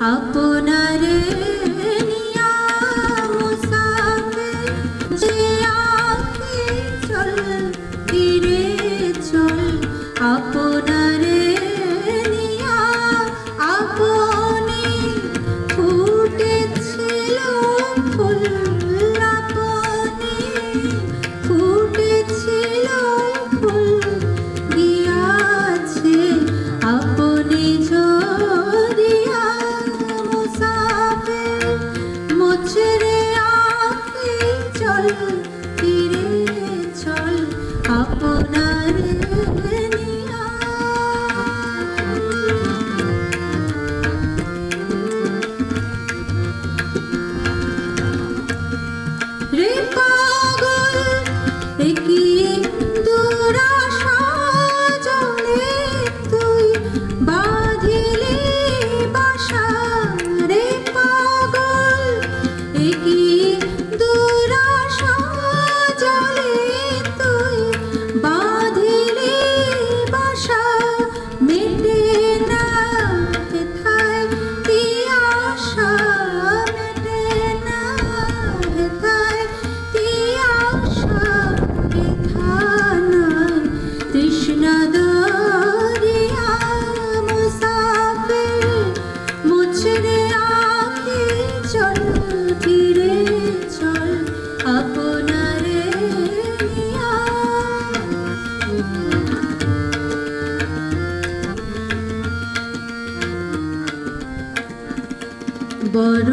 আপনারে নিয়া মুসাফির যে আঁখি চল ফিরে চল আপনারে নিয়া আপনি ফুটেছিল ফুল আপনি ফুটেছিল ফুল গিয়াছে আপনি ঝরিয়া মুসাফির মুছরে আঁখি চল ফিরে চল আপনারে নিয়া রে পাগল একি দুরাশা জলে তুই বাঁধিলি বাসা রে পাগল একি দুরাশা জলে তুই বাঁধিলি বাসা মেটে না হেথায় তিয়াসা মেটে না হেথায় তিয়াসা হেথা নাই তৃষ্ণা দরিয়া মুসাফির মুছরে আঁখি চল ফিরে চল আপনারে নিয়া বড়